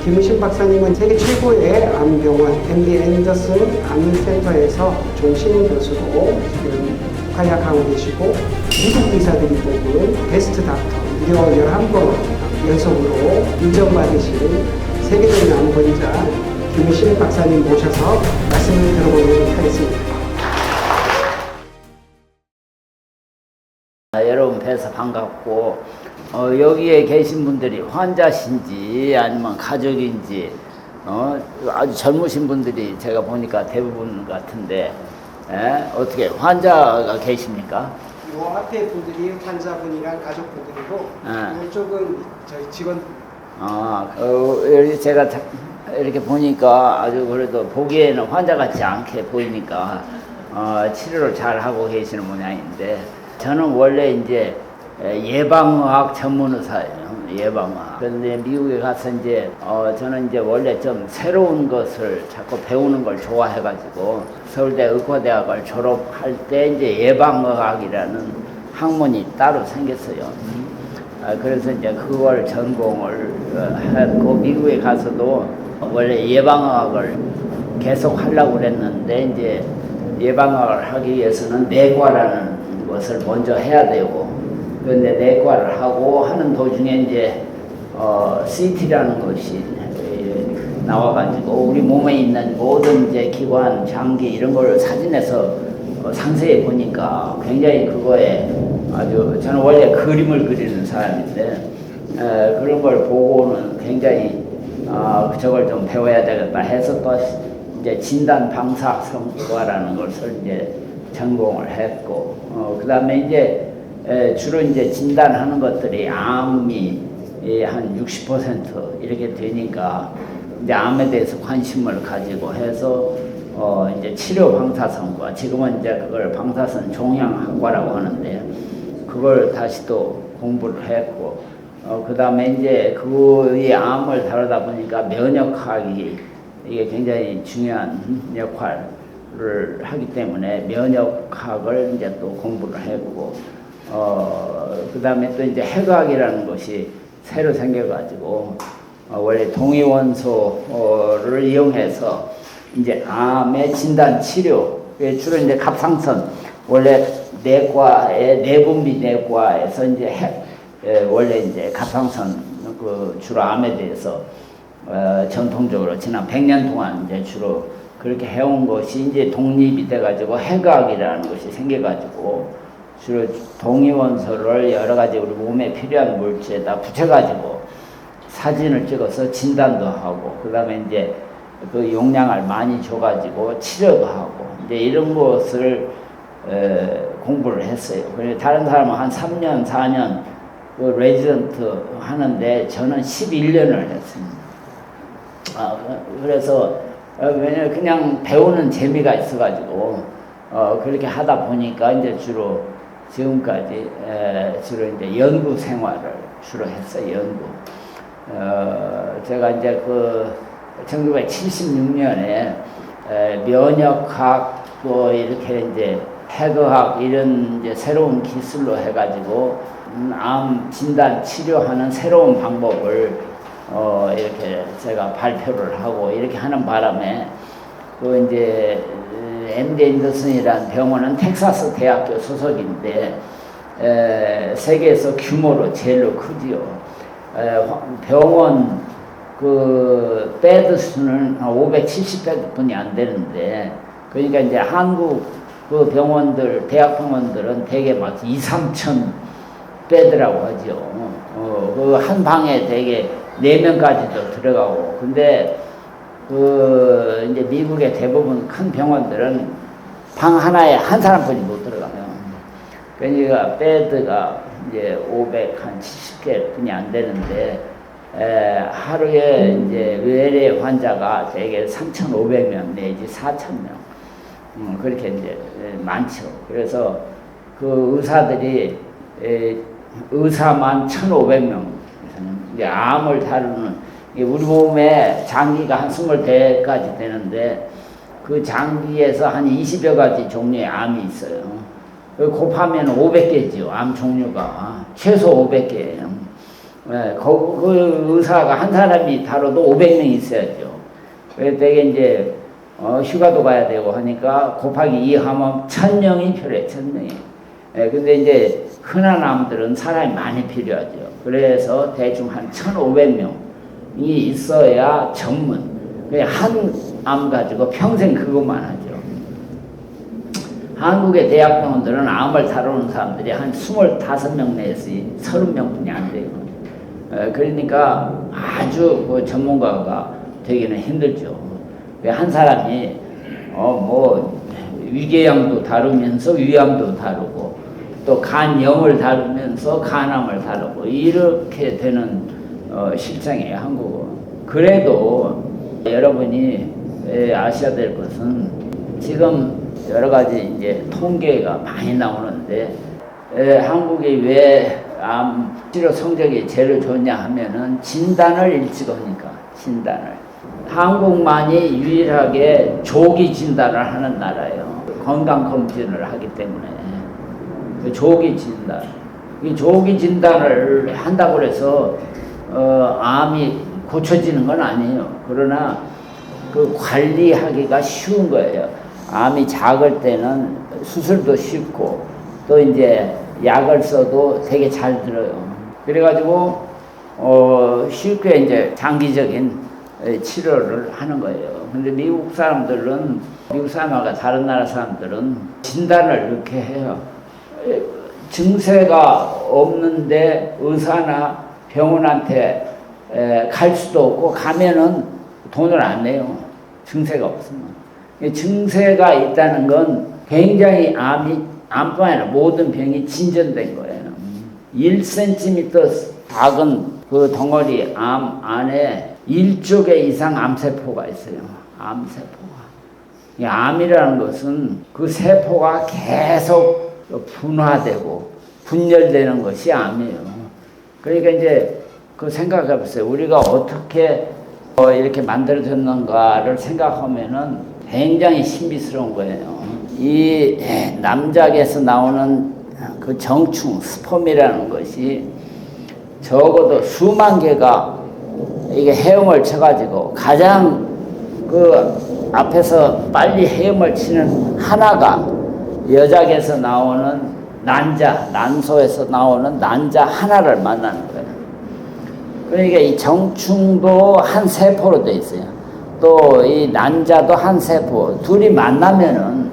김우신 박사님은 세계 최고의 암병원 MD 앤더슨 암센터에서 종신 교수로 지금 활약하고 계시고, 미국 의사들이 뽑은 베스트 닥터 무려 11번 연속으로 인정받으신 세계적인 암권자 김우신 박사님 모셔서 말씀을 들어보도록 하겠습니다. 여러분 뵈서 반갑고, 여기에 계신 분들이 환자신지 아니면 가족인지 아주 젊으신 분들이 제가 보니까 대부분 같은데, 어떻게 환자가 계십니까? 이 앞에 분들이 환자분이랑 가족분들이고, 이쪽은 저희 직원. 제가 이렇게 보니까 아주 그래도 보기에는 환자 같지 않게 보이니까 치료를 잘 하고 계시는 모양인데, 저는 원래 이제 예방의학 전문 의사예요. 예방의학. 그런데 미국에 가서 이제 저는 이제 원래 좀 새로운 것을 자꾸 배우는 걸 좋아해가지고 서울대 의과대학을 졸업할 때 이제 예방의학이라는 학문이 따로 생겼어요. 그래서 이제 그걸 전공을 했고, 미국에 가서도 원래 예방의학을 계속 하려고 그랬는데, 이제 예방의학을 하기 위해서는 내과라는 것을 먼저 해야 되고, 그런데 내과를 하고 하는 도중에 이제 CT라는 것이 나와가지고 우리 몸에 있는 모든 이제 기관, 장기 이런 걸 사진에서 상세히 보니까 굉장히 그거에 아주, 저는 원래 그림을 그리는 사람인데 그런 걸 보고는 굉장히 저걸 좀 배워야 되겠다 해서 또 이제 진단 방사선과라는 것을 이제 전공을 했고, 그 다음에 이제 주로 이제 진단하는 것들이 암이 한 60% 이렇게 되니까 이제 암에 대해서 관심을 가지고 해서 이제 치료 방사선과, 지금은 이제 그걸 방사선 종양학과라고 하는데, 그걸 다시 또 공부를 했고, 그 다음에 이제 이 암을 다루다 보니까 면역학이 이게 굉장히 중요한 역할을 하기 때문에 면역학을 이제 또 공부를 했고, 그 다음에 또 이제 핵학이라는 것이 새로 생겨가지고, 원래 동위원소를 이용해서 이제 암의 진단 치료, 주로 이제 갑상선, 원래 내분비 내과에서 이제 원래 이제 갑상선 주로 암에 대해서 전통적으로 지난 100년 동안 이제 주로 그렇게 해온 것이 이제 독립이 돼가지고 핵학이라는 것이 생겨가지고, 주로 동위원소를 여러 가지 우리 몸에 필요한 물질에다 붙여가지고 사진을 찍어서 진단도 하고, 그 다음에 이제 그 용량을 많이 줘가지고 치료도 하고, 이제 이런 것을 공부를 했어요. 그래서 다른 사람은 한 3년, 4년 그 레지던트 하는데 저는 11년을 했습니다. 그래서 왜냐면 그냥 배우는 재미가 있어가지고 그렇게 하다 보니까 이제 주로 지금까지 주로 이제 연구 생활을 주로 했어요. 연구. 제가 이제 1976년에 면역학 또 이렇게 이제 핵의학 이런 이제 새로운 기술로 해가지고 암 진단 치료하는 새로운 방법을 이렇게 제가 발표를 하고 이렇게 하는 바람에, 그 이제 MD 앤더슨이라는 병원은 텍사스 대학교 소속인데 세계에서 규모로 제일로 크지요. 병원 그 베드 수는 570배뿐이 안 되는데, 그러니까 이제 한국 그 병원들, 대학 병원들은 대개 막 2, 3천 베드라고 하죠. 그 한 방에 대개 4명까지도 들어가고, 근데 그 이제 미국의 대부분 큰 병원들은 방 하나에 한 사람뿐이 못 들어가요. 그러니까 베드가 이제 570개뿐이 안 되는데, 하루에 이제 외래 환자가 대개 3,500명 내지 4,000명, 그렇게 이제 많죠. 그래서 그 의사들이 의사만 1,500명, 이제 암을 다루는, 우리 몸에 장기가 한 20개까지 되는데 그 장기에서 한 20여 가지 종류의 암이 있어요. 곱하면 500개죠. 암 종류가 최소 500개예요. 예, 그 의사가 한 사람이 다뤄도 500명 있어야죠. 그래서 되게 이제 휴가도 가야 되고 하니까 곱하기 2 하면 1000명이 필요해, 1000명이. 예, 근데 이제 흔한 암들은 사람이 많이 필요하죠. 그래서 대충 한 1500명이 있어야 전문. 한 암 가지고 평생 그것만 하죠. 한국의 대학병원들은 암을 다루는 사람들이 한 25명 내에서 30명뿐이 안 돼요. 그러니까 아주 그 전문가가 되기는 힘들죠. 한 사람이 위궤양도 다루면서 위암도 다루고 또 간염을 다루면서 간암을 다루고 이렇게 되는 실정이에요, 한국은. 그래도 여러분이 아셔야 될 것은 지금 여러 가지 이제 통계가 많이 나오는데 한국이 왜 암 치료 성적이 제일 좋냐 하면은 진단을 일찍 하니까. 진단을. 한국만이 유일하게 조기 진단을 하는 나라예요. 건강검진을 하기 때문에. 조기 진단. 이 조기 진단을 한다고 해서 암이 고쳐지는 건 아니에요. 그러나 그 관리하기가 쉬운 거예요. 암이 작을 때는 수술도 쉽고 또 이제 약을 써도 되게 잘 들어요. 그래가지고 쉽게 이제 장기적인 치료를 하는 거예요. 근데 미국 사람들은 미국 사람하고 다른 나라 사람들은 진단을 이렇게 해요. 증세가 없는데 의사나 병원한테 갈 수도 없고 가면은 돈을 안 내요. 증세가 없으면. 증세가 있다는 건 굉장히 암뿐만 아니라 모든 병이 진전된 거예요. 1cm 작은 그 덩어리 암 안에 1조 개 이상 암세포가 있어요. 암세포가. 이 암이라는 것은 그 세포가 계속 분화되고 분열되는 것이 암이에요. 그러니까 이제 그 생각해 보세요. 우리가 어떻게 이렇게 만들어졌는가를 생각하면은 굉장히 신비스러운 거예요. 이 남작에서 나오는 그 정충, 스펌이라는 것이 적어도 수만 개가 이게 헤엄을 쳐가지고 가장 그 앞에서 빨리 헤엄을 치는 하나가 여작에서 나오는 난소에서 나오는 난자 하나를 만나는 거예요. 그러니까 이 정충도 한 세포로 되어 있어요. 또 이 난자도 한 세포. 둘이 만나면은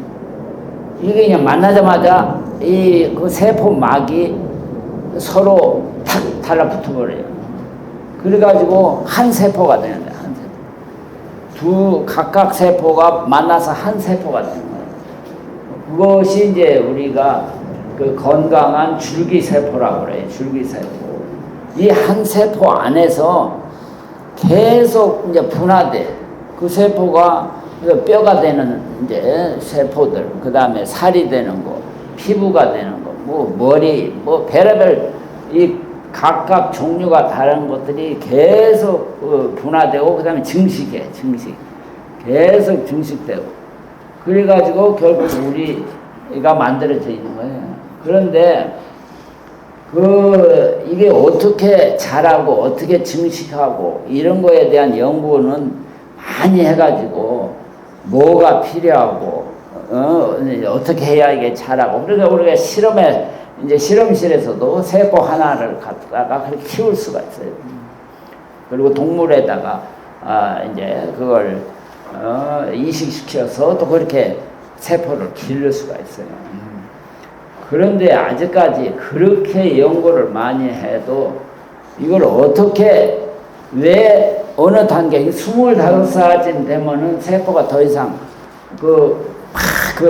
이게 그냥 만나자마자 이 그 세포막이 서로 탁 달라붙어 버려요. 그래가지고 한 세포가 되는 거예요. 한 세포. 각각 세포가 만나서 한 세포가 되는 거예요. 그것이 이제 우리가 그 건강한 줄기세포라고 그래요. 줄기세포. 이 한 세포 안에서 계속 이제 분화돼. 그 세포가 뼈가 되는 이제 세포들, 그 다음에 살이 되는 거, 피부가 되는 거, 머리, 별의별 이 각각 종류가 다른 것들이 계속 분화되고, 그 다음에 증식. 계속 증식되고. 그래가지고 결국 우리가 만들어져 있는 거예요. 그런데 이게 어떻게 자라고 어떻게 증식하고 이런 거에 대한 연구는 많이 해가지고 뭐가 필요하고 어떻게 해야 이게 자라고. 그러니까 우리가 실험실에서도 세포 하나를 갖다가 그렇게 키울 수가 있어요. 그리고 동물에다가 이제 그걸 이식시켜서 또 그렇게 세포를 기를 수가 있어요. 그런데 아직까지 그렇게 연구를 많이 해도 이걸 어떻게 왜 어느 단계 25살쯤 되면은 세포가 더 이상 그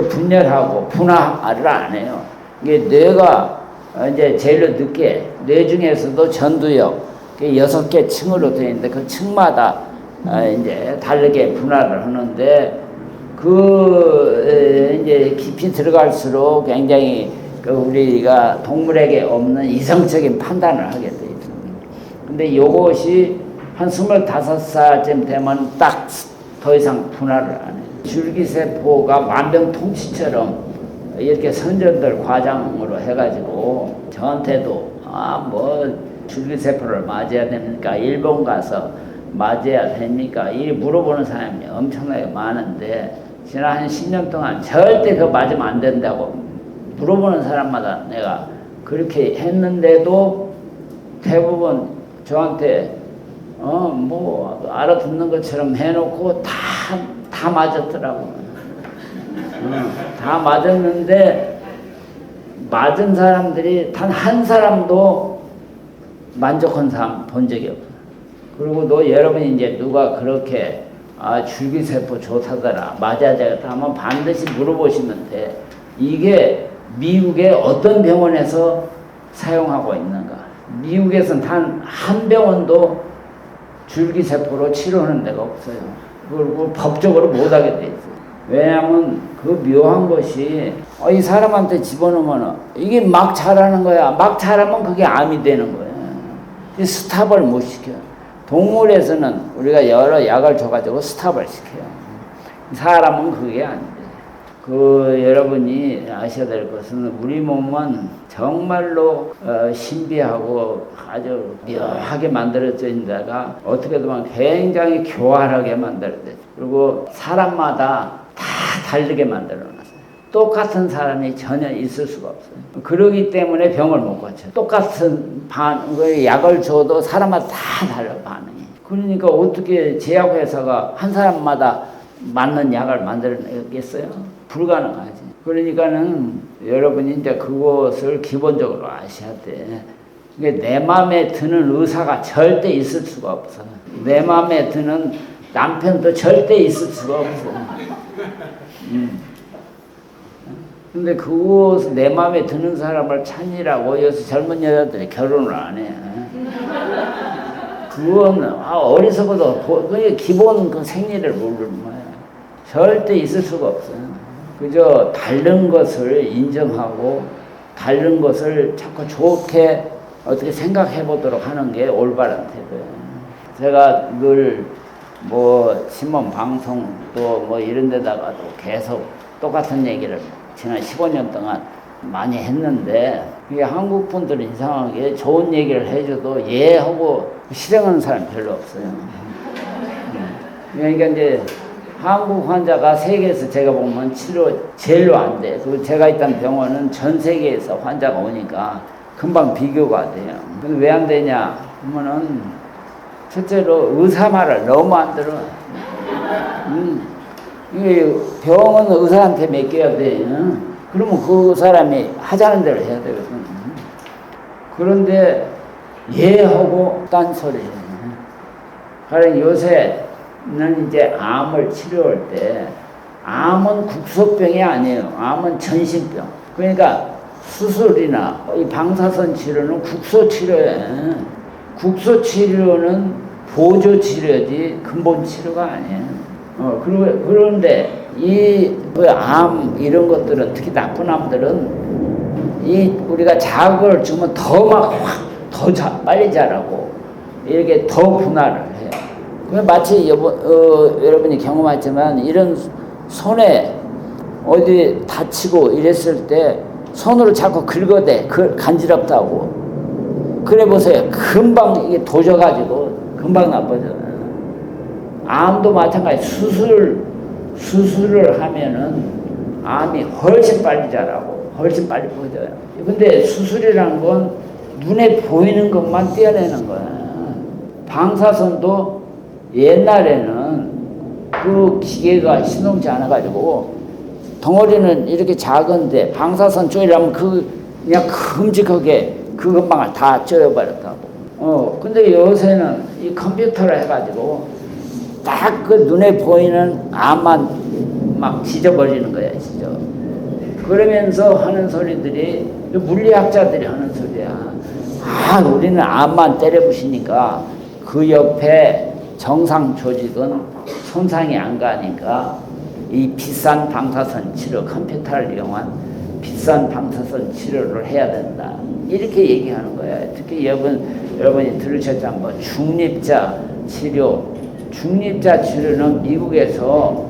분열하고 분화를 안 해요. 이게 뇌가 이제 제일 늦게 뇌 중에서도 전두엽 6개 층으로 되어 있는데 그 층마다 이제 다르게 분화를 하는데 이제 깊이 들어갈수록 굉장히 우리가 동물에게 없는 이성적인 판단을 하게 돼 있습니다. 근데 이것이 한 25살쯤 되면 딱 더 이상 분할을 안 해요. 줄기세포가 만병통치처럼 이렇게 선전들 과장으로 해가지고 저한테도 줄기세포를 맞아야 됩니까? 일본 가서 맞아야 됩니까? 이 물어보는 사람이 엄청나게 많은데 지난 한 10년 동안 절대 그거 맞으면 안 된다고 물어보는 사람마다 내가 그렇게 했는데도 대부분 저한테 뭐 알아듣는 것처럼 해놓고 다 맞았더라고. 다 맞았는데 맞은 사람들이 단 한 사람도 만족한 사람 본 적이 없어. 그리고 또 여러분이 이제 누가 그렇게 줄기세포 좋다더라 맞아야 되겠다 하면 반드시 물어보시면 돼. 이게 미국의 어떤 병원에서 사용하고 있는가. 미국에서는 단 한 병원도 줄기세포로 치료하는 데가 없어요. 그리고 법적으로 못하게 돼 있어요. 왜냐하면 그 묘한 것이 이 사람한테 집어넣으면 이게 막 자라는 거야. 막 자라면 그게 암이 되는 거야. 스탑을 못 시켜. 동물에서는 우리가 여러 약을 줘가지고 스탑을 시켜요. 사람은 그게 안 돼. 여러분이 아셔야 될 것은 우리 몸은 정말로 신비하고 아주 묘하게 만들어져 있는 데가 어떻게 보면 굉장히 교활하게 만들어져. 그리고 사람마다 다 다르게 만들어놨어요. 똑같은 사람이 전혀 있을 수가 없어요. 그러기 때문에 병을 못 고쳐요. 똑같은 약을 줘도 사람마다 다 달라 반응이. 그러니까 어떻게 제약회사가 한 사람마다 맞는 약을 만들어내겠어요? 불가능하지. 그러니까는 여러분이 이제 그것을 기본적으로 아셔야 돼. 내 마음에 드는 의사가 절대 있을 수가 없어. 내 마음에 드는 남편도 절대 있을 수가 없어. 근데 그것을 내 마음에 드는 사람을 찾으라고 요새 젊은 여자들이 결혼을 안 해. 그건 어리석어도 그게 기본 그 생리를 모르는 거야. 절대 있을 수가 없어요. 그저 다른 것을 인정하고 다른 것을 자꾸 좋게 어떻게 생각해 보도록 하는 게 올바른 태도예요. 제가 늘 뭐 신문 방송 또 뭐 이런 데다가도 계속 똑같은 얘기를 지난 15년 동안 많이 했는데 이게 한국 분들은 이상하게 좋은 얘기를 해줘도 예 하고 실행하는 사람이 별로 없어요. 그러니까 이제 한국 환자가 세계에서 제가 보면 치료 제일로 안 돼. 그리고 제가 있던 병원은 전 세계에서 환자가 오니까 금방 비교가 돼요. 근데 왜 안 되냐 하면은 첫째로 의사 말을 너무 안 들어. 이게 병은 의사한테 맡겨야 돼. 그러면 그 사람이 하자는 대로 해야 되거든. 그런데 예 하고 딴소리. 그러니까 요새는 이제 암을 치료할 때 암은 국소병이 아니에요. 암은 전신병. 그러니까 수술이나 이 방사선 치료는 국소 치료예요. 국소 치료는 보조 치료지 근본 치료가 아니에요. 그런데 암 이런 것들은 특히 나쁜 암들은 우리가 자극을 주면 더 빨리 자라고 이렇게 더 분할을 해요. 마치 여러분이 경험하지만 이런 손에 어디 다치고 이랬을 때 손으로 자꾸 긁어대 간지럽다고. 그래 보세요. 금방 이게 도져가지고 금방 나빠져요. 암도 마찬가지. 수술을 하면은 암이 훨씬 빨리 자라고 훨씬 빨리 퍼져요. 근데 수술이라는 건 눈에 보이는 것만 떼어내는 거야. 방사선도 옛날에는 그 기계가 신동치 않아가지고 덩어리는 이렇게 작은데 방사선 쪼이려면 그냥 큼직하게 그 금방을 다 쪼여버렸다고. 근데 요새는 이 컴퓨터로 해가지고 딱 그 눈에 보이는 암만 막 지져버리는 거야, 지져. 그러면서 하는 소리들이 물리학자들이 하는 소리야. 우리는 암만 때려부시니까 그 옆에 정상 조직은 손상이 안 가니까 이 비싼 방사선 치료, 컴퓨터를 이용한 비싼 방사선 치료를 해야 된다. 이렇게 얘기하는 거야. 특히 여러분이 들으셨잖아요. 뭐 중립자 치료는 미국에서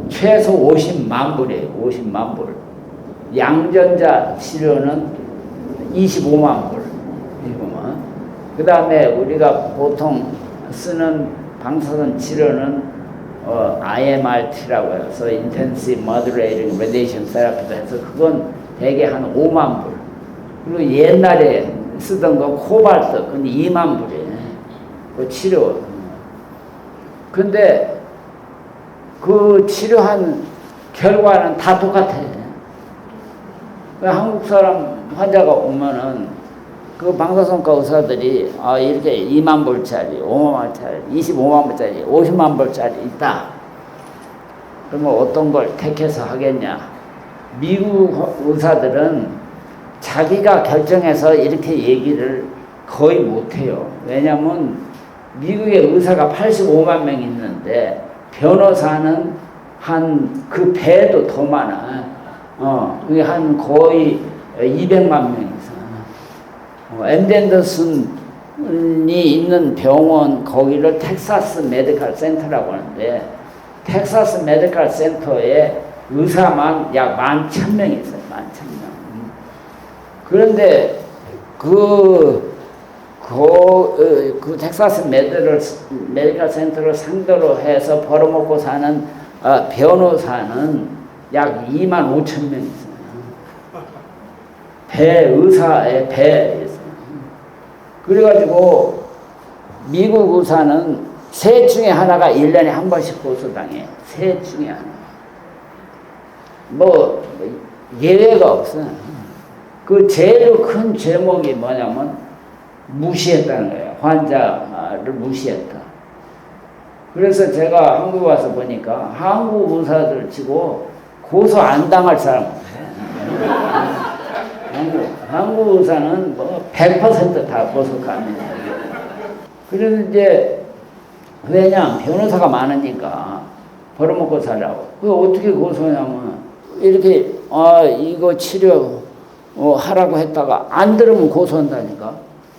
최소 50만 불이에요. 50만 불. 양전자 치료는 25만 불. 그 다음에 우리가 보통 쓰는 방사선 치료는 IMRT라고 해서 Intensive Modulating Radiation Therapy도 해서 그건 대개 한 5만 불. 그리고 옛날에 쓰던 거 코발트, 그건 2만 불이에요. 그 치료. 근데 그 치료한 결과는 다 똑같아요. 한국 사람 환자가 오면은 그 방사선과 의사들이 이렇게 2만 불짜리, 5만 불짜리, 25만 불짜리, 50만 불짜리 있다. 그러면 어떤 걸 택해서 하겠냐? 미국 의사들은 자기가 결정해서 이렇게 얘기를 거의 못해요. 왜냐하면 미국의 의사가 85만 명 있는데 변호사는 한 그 배도 더 많아. 그게 한 거의 200만 명 이상. MD 앤더슨이 있는 병원 거기를 텍사스 메디컬 센터라고 하는데 텍사스 메디컬 센터에 의사만 약 11,000명 있어요. 11,000명. 그런데 그 텍사스 메디컬 센터를 상대로 해서 벌어먹고 사는 변호사는 약 25,000명 있어요. 의사의 배에 있어요. 그래가지고 미국 의사는 셋 중에 하나가 1년에 한 번씩 고소당해요. 셋 중에 하나. 뭐 예외가 없어요. 그 제일 큰 제목이 뭐냐면 무시했다는 거예요. 환자를 무시했다. 그래서 제가 한국 와서 보니까 한국 의사들 치고 고소 안 당할 사람 없어요. 한국 의사는 뭐 100% 다 고소 갑니다. 그래서 이제 왜냐 변호사가 많으니까 벌어먹고 살라고. 그 어떻게 고소하냐면 이렇게 이거 치료 하라고 했다가 안 들으면 고소한다니까.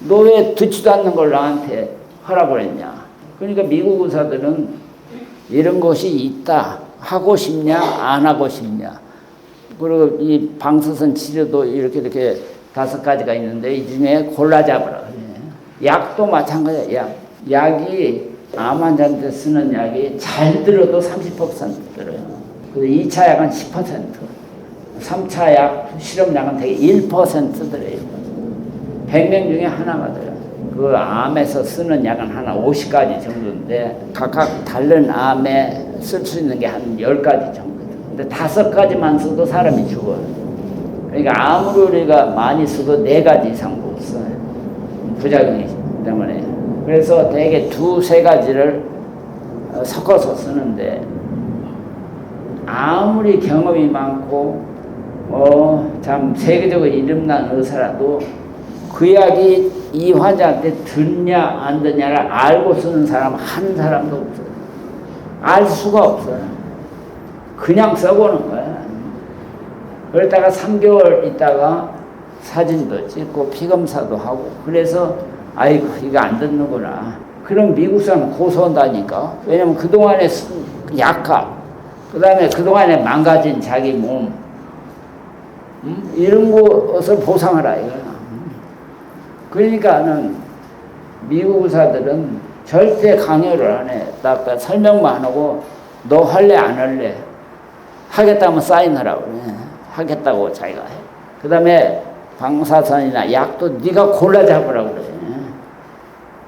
너 왜 듣지도 않는 걸 나한테 하라고 했냐. 그러니까 미국 의사들은 이런 것이 있다. 하고 싶냐 안 하고 싶냐. 그리고 이 방사선 치료도 이렇게 5가지가 있는데 이 중에 골라 잡으라. 약도 마찬가지야. 약이 암 환자한테 쓰는 약이 잘 들어도 30% 들어요. 그리고 2차 약은 10%. 3차 약, 실험약은 되게 1% 들어요. 100명 중에 하나가 들어요. 그 암에서 쓰는 약은 하나 50가지 정도인데 각각 다른 암에 쓸 수 있는 게 한 10가지 정도. 근데 5가지만 써도 사람이 죽어요. 그러니까 암으로 우리가 많이 써도 4가지 이상 못 써요. 부작용이 때문에. 그래서 대개 2-3가지를 섞어서 쓰는데 아무리 경험이 많고 참 세계적으로 이름난 의사라도 그 약이 이 환자한테 듣냐 안 듣냐를 알고 쓰는 사람 한 사람도 없어요. 알 수가 없어요. 그냥 써보는 거야. 그러다가 3개월 있다가 사진도 찍고 피검사도 하고 그래서 아이고 이거 안 듣는구나. 그럼 미국 사람 고소한다니까. 왜냐면 그동안에 쓴 약값 그 다음에 그동안에 망가진 자기 몸 이런 것을 보상하라 이거야. 그러니까는 미국 의사들은 절대 강요를 안 해. 딱 설명만 하고 너 할래 안 할래? 하겠다면 사인하라고 그래. 하겠다고 자기가 해. 그 다음에 방사선이나 약도 네가 골라 잡으라고 그래.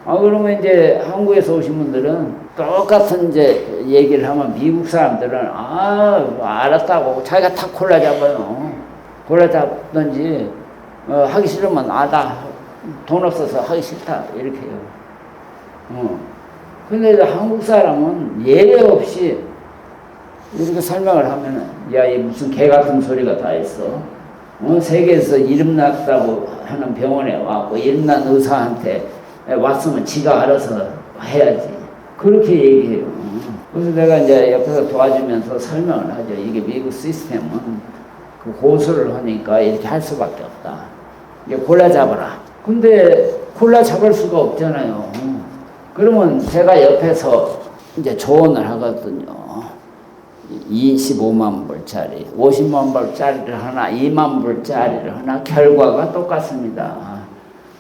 그러면 이제 한국에서 오신 분들은 똑같은 이제 얘기를 하면 미국 사람들은 알았다고 자기가 다 골라 잡아요. 골라 잡든지 하기 싫으면 나 돈 없어서 하기 싫다 이렇게 해요. 근데 한국 사람은 예외 없이 이렇게 설명을 하면은 야, 이 무슨 개 같은 소리가 다 있어. 세계에서 이름났다고 하는 병원에 왔고 이름난 의사한테 왔으면 지가 알아서 해야지. 그렇게 얘기해요. 그래서 내가 이제 옆에서 도와주면서 설명을 하죠. 이게 미국 시스템은 그 고소를 하니까 이렇게 할 수밖에 없다. 이게 골라 잡아라. 근데 골라 잡을 수가 없잖아요. 그러면 제가 옆에서 이제 조언을 하거든요. 25만 불짜리, 50만 불짜리를 하나, 2만 불짜리를 하나 결과가 똑같습니다.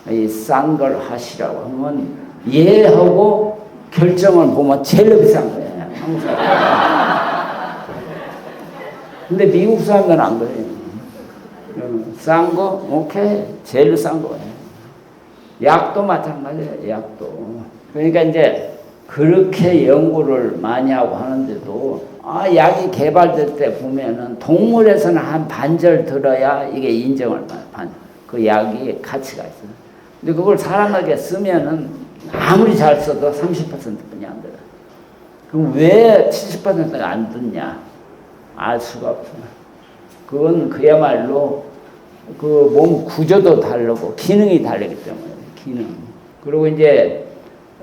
이 싼 걸 하시라고 하면 예하고 결정을 보면 제일 비싼 거예요. 항상. 근데 미국 사람들은 안 그래요. 싼 거, 오케이. 제일 싼 거예요. 약도 마찬가지예요. 약도. 그러니까 이제 그렇게 연구를 많이 하고 하는데도 약이 개발될 때 보면은 동물에서는 한 반절 들어야 이게 인정을 받아요. 그 약이 가치가 있어요. 근데 그걸 사람에게 쓰면은 아무리 잘 써도 30%뿐이 안 들어요. 그럼 왜 70%가 안 듣냐? 알 수가 없어요. 그건 그야말로 그 몸 구조도 다르고 기능이 다르기 때문에 기능. 그리고 이제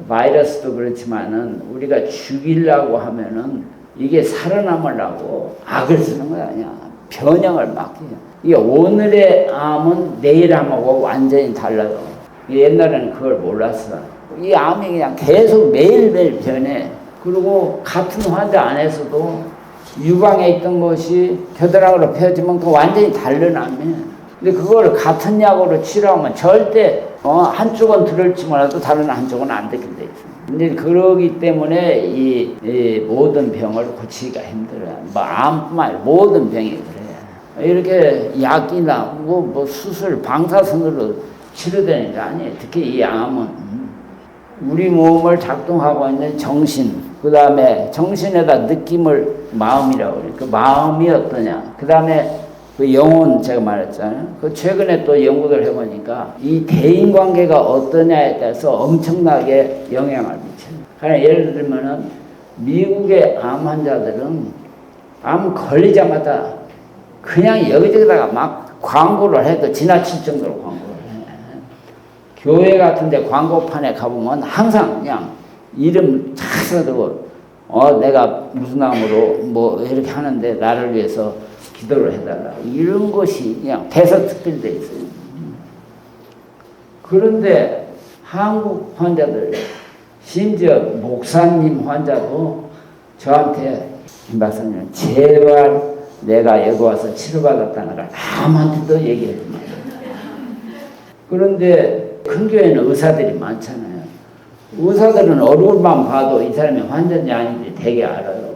바이러스도 그렇지만은 우리가 죽이려고 하면은 이게 살아남으려고 악을 쓰는 거 아니야. 변형을 막해요. 이게 오늘의 암은 내일 암하고 완전히 달라요. 옛날에는 그걸 몰랐어. 이 암이 그냥 계속 매일매일 변해. 그리고 같은 환자 안에서도 유방에 있던 것이 겨드랑이로 펴지면 그 완전히 다른 암이에요. 근데 그걸 같은 약으로 치료하면 절대 한쪽은 들을지 몰라도 다른 한쪽은 안 듣게 돼 있어요. 근데 그러기 때문에 이 모든 병을 고치기가 힘들어요. 뭐 암뿐만 아니라 모든 병이 그래요. 이렇게 약이나 뭐 수술, 방사선으로 치료되는 게 아니에요. 특히 이 암은 우리 몸을 작동하고 있는 정신, 그 다음에 정신에다 느낌을 마음이라고 그래요. 그 마음이 어떠냐. 그 다음에 그 영혼 제가 말했잖아요. 그 최근에 또 연구를 해보니까 이 대인관계가 어떠냐에 따라서 엄청나게 영향을 미쳐요. 그러니까 예를 들면은 미국의 암 환자들은 암 걸리자마자 그냥 여기저기다가 막 광고를 해도 지나칠 정도로 광고를 해. 교회 같은데 광고판에 가보면 항상 그냥 이름 쫙 써두고 내가 무슨 암으로 뭐 이렇게 하는데 나를 위해서 기도를 해달라. 이런 것이 그냥 대서특필돼 있어요. 그런데 한국 환자들, 심지어 목사님 환자도 저한테 박사님 제발 내가 여기 와서 치료받았다는 걸 아무한테도 얘기하지 마. 그런데 큰 교회는 의사들이 많잖아요. 의사들은 얼굴만 봐도 이 사람이 환자인지 아닌지 되게 알아요.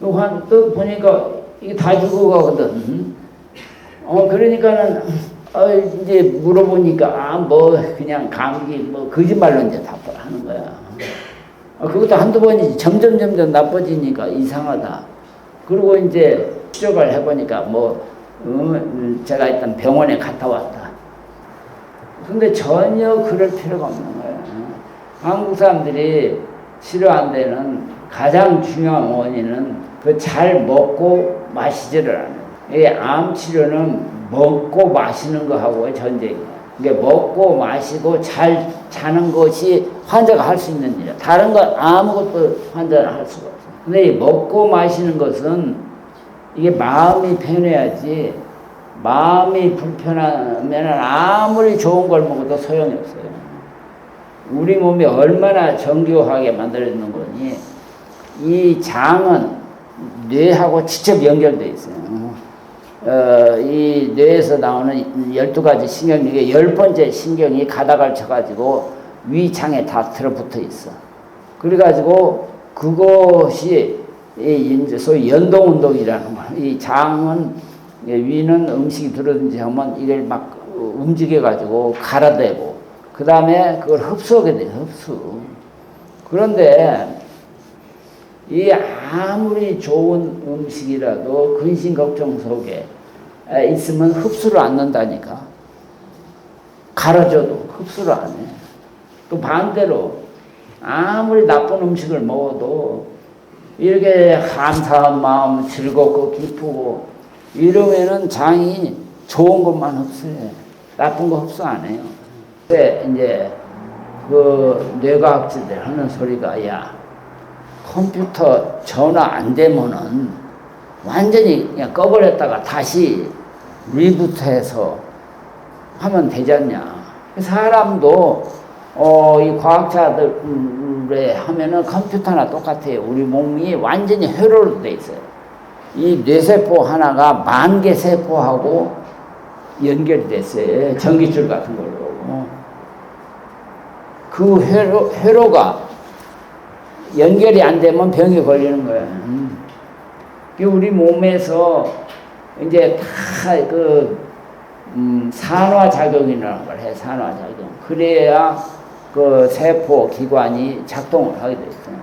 또 보니까 이게 다 죽어가거든. 그러니까는 이제 물어보니까 뭐 그냥 감기 뭐 거짓말로 이제 답을 하는 거야. 그것도 한두 번이지 점점 나빠지니까 이상하다. 그리고 이제 추적을 해보니까 제가 일단 병원에 갔다 왔다. 근데 전혀 그럴 필요가 없는 거예요. 한국 사람들이 치료 안 되는 가장 중요한 원인은 그 잘 먹고 마시지를 않아요. 이 암 치료는 먹고 마시는 거하고의 전쟁이에요. 그러니까 먹고 마시고 잘 자는 것이 환자가 할 수 있는 일이야. 다른 건 아무것도 환자는 할 수가 없어요. 근데 이 먹고 마시는 것은 이게 마음이 편해야지, 마음이 불편하면 아무리 좋은 걸 먹어도 소용이 없어요. 우리 몸이 얼마나 정교하게 만들어지는 거니, 이 장은 뇌하고 직접 연결되어 있어요. 이 뇌에서 나오는 12가지 신경 중에 10번째 신경이 가닥을 쳐가지고 위장에 다 들어붙어 있어. 그래가지고 그것이 이제 소위 연동운동이라는 거야. 이 장은, 위는 음식이 들어든지 하면 이걸 막 움직여가지고 갈아대고, 그 다음에 그걸 흡수하게 돼요, 흡수. 그런데 이 아무리 좋은 음식이라도 근심 걱정 속에 있으면 흡수를 안 넣는다니까. 갈아줘도 흡수를 안 해. 또 반대로 아무리 나쁜 음식을 먹어도 이렇게 감사한 마음, 즐겁고 기쁘고 이러면은 장이 좋은 것만 흡수해. 나쁜 거 흡수 안 해요. 근데 이제 그 뇌과학자들 하는 소리가 컴퓨터 전화 안 되면은 완전히 그냥 꺼버렸다가 다시 리부트해서 하면 되지 않냐. 사람도 이 과학자들에 하면은 컴퓨터나 똑같아요. 우리 몸이 완전히 회로로 돼 있어요. 이 뇌세포 하나가 10,000개 세포하고 연결이 됐어요. 전기줄 같은 걸로. 그 회로가 연결이 안 되면 병이 걸리는 거야. 우리 몸에서 이제 다 산화작용이라는 걸 해, 산화작용. 그래야 그 세포 기관이 작동을 하게 돼 있어요.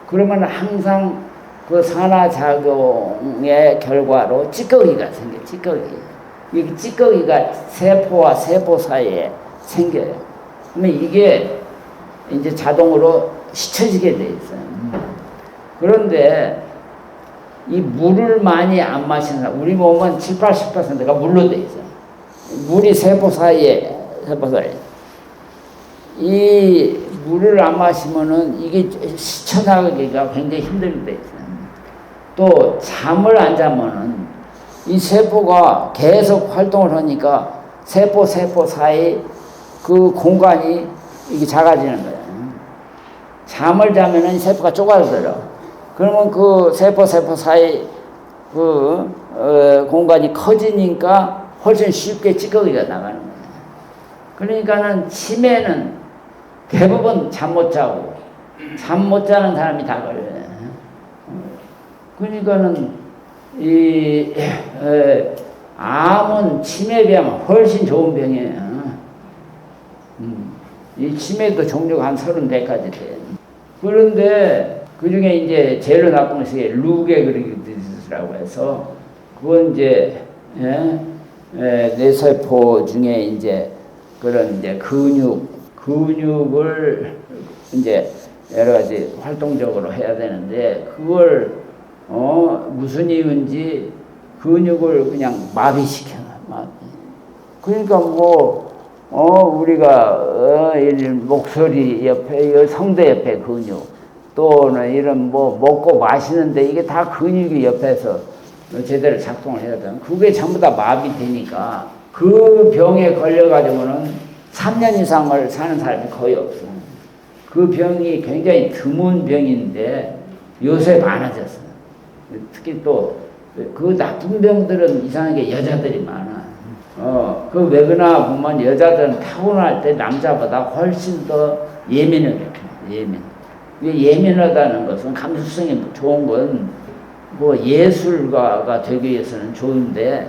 그러면 항상 그 산화작용의 결과로 찌꺼기가 생겨, 찌꺼기. 이 찌꺼기가 세포와 세포 사이에 생겨요. 그러면 이게 이제 자동으로 씻혀지게 돼 있어요. 그런데 이 물을 많이 안 마시는 사람, 우리 몸은 70~80%가 물로 돼 있어요. 물이 세포 사이에. 이 물을 안 마시면은 이게 씻혀나가기가 굉장히 힘들게 돼 있어요. 또 잠을 안 자면은 이 세포가 계속 활동을 하니까 세포 사이 그 공간이 이게 작아지는 거예요. 잠을 자면은 세포가 쪼가들어. 그러면 그 세포 사이 공간이 커지니까 훨씬 쉽게 찌꺼기가 나가는 거예요. 그러니까는 치매는 대부분 잠 못 자고, 잠 못 자는 사람이 다 걸려요. 그러니까는 암은 치매에 비하면 훨씬 좋은 병이에요. 이 치매도 종류가 한 34가지 돼요. 그런데 그 중에 이제 제일 나쁜 것이 루게그리디스라고 해서, 그건 이제, 뇌세포 중에 이제 그런 이제 근육을 이제 여러 가지 활동적으로 해야 되는데, 그걸, 무슨 이유인지 근육을 그냥 마비시켜. 그러니까 우리가, 목소리 옆에, 성대 옆에 근육, 또는 이런 먹고 마시는데 이게 다 근육이 옆에서 제대로 작동을 해야 돼. 그게 전부 다 마비되니까 그 병에 걸려가지고는 3년 이상을 사는 사람이 거의 없어. 그 병이 굉장히 드문 병인데 요새 많아졌어. 특히 또 그 나쁜 병들은 이상하게 여자들이 많아. 그 왜 그러나 보면 여자들은 타고날 때 남자보다 훨씬 더 예민해. 예민하다는 것은 감수성이 좋은 건 예술가가 되기 위해서는 좋은데,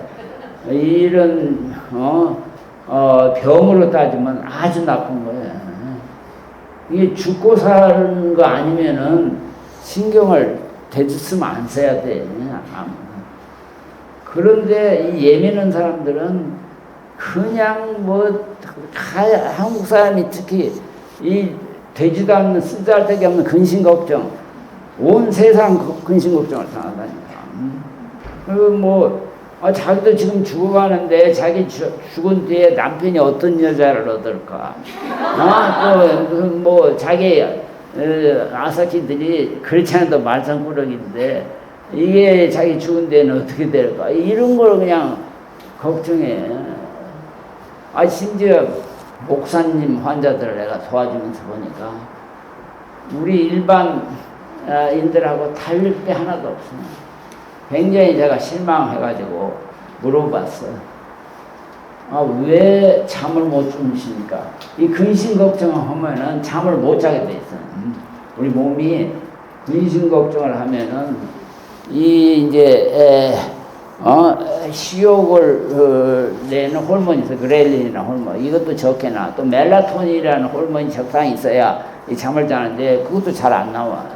이런 병으로 따지면 아주 나쁜 거예요. 이게 죽고 사는 거 아니면은 신경을 대주스면 안 써야 돼. 그런데 이 예민한 사람들은 그냥 한국 사람이 특히 이 되지도 않는 쓰잘데기 없는 근심 걱정, 온 세상 근심 걱정을 당하다니까. 자기도 지금 죽어가는데 자기 죽은 뒤에 남편이 어떤 여자를 얻을까? 자기 아사키들이 그렇지 않아도 말썽꾸러기인데 이게 자기 죽은 뒤에는 어떻게 될까? 이런 걸 그냥 걱정해. 심지어 목사님 환자들을 내가 도와주면서 보니까 우리 일반인들하고 다를 게 하나도 없어. 굉장히 제가 실망해가지고 물어봤어. 왜 잠을 못 주무십니까? 이 근심 걱정을 하면은 잠을 못 자게 돼 있어. 우리 몸이 근심 걱정을 하면은 식욕을 내는 호르몬이 있어. 그렐린이라는 호르몬. 이것도 적게 나와. 또 멜라토닌이라는 호르몬이 적당히 있어야 이 잠을 자는데 그것도 잘 안 나와.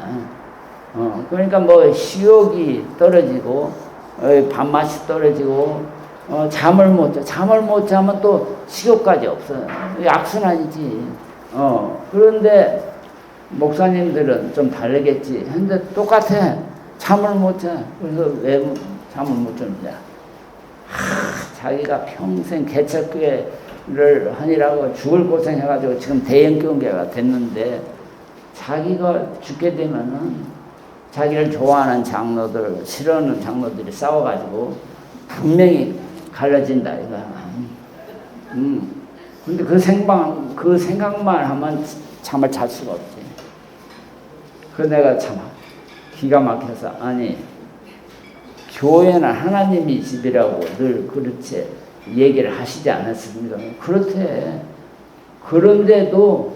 그러니까 식욕이 떨어지고, 밥맛이 떨어지고, 잠을 못 자. 잠을 못 자면 또 식욕까지 없어. 악순환이지. 그런데 목사님들은 좀 다르겠지. 근데 똑같아. 잠을 못 자. 그래서 왜 잠을 못 자느냐. 자기가 평생 개척교회를 하니라고 죽을 고생해가지고 지금 대형교회가 됐는데, 자기가 죽게 되면은 자기를 좋아하는 장로들, 싫어하는 장로들이 싸워가지고 분명히 갈라진다, 이거야. 근데 그 생각만 하면 잠을 잘 수가 없지. 내가 참 기가 막혀서, 교회는 하나님이 집이라고 늘 그렇지. 얘기를 하시지 않았습니까? 그렇대. 그런데도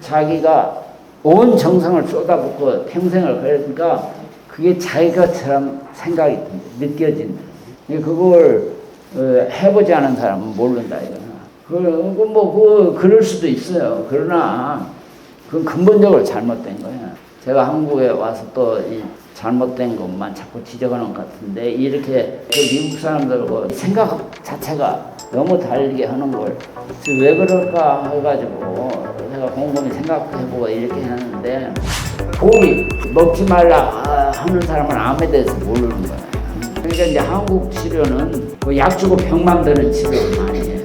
자기가 온 정성을 쏟아붓고 평생을 그러니까 그게 자기 것처럼 생각이 느껴진다. 그걸 해보지 않은 사람은 모른다 이거는. 그럴 수도 있어요. 그러나 그건 근본적으로 잘못된 거야. 제가 한국에 와서 또 이 잘못된 것만 자꾸 지적하는 것 같은데 이렇게 그 미국 사람들과 생각 자체가 너무 다르게 하는 걸 왜 그럴까 해가지고 제가 곰곰이 생각해보고 이렇게 했는데 고기 먹지 말라 하는 사람은 암에 대해서 모르는 거예요. 그러니까 이제 한국 치료는 약 주고 병만 드는 치료는 아니에요.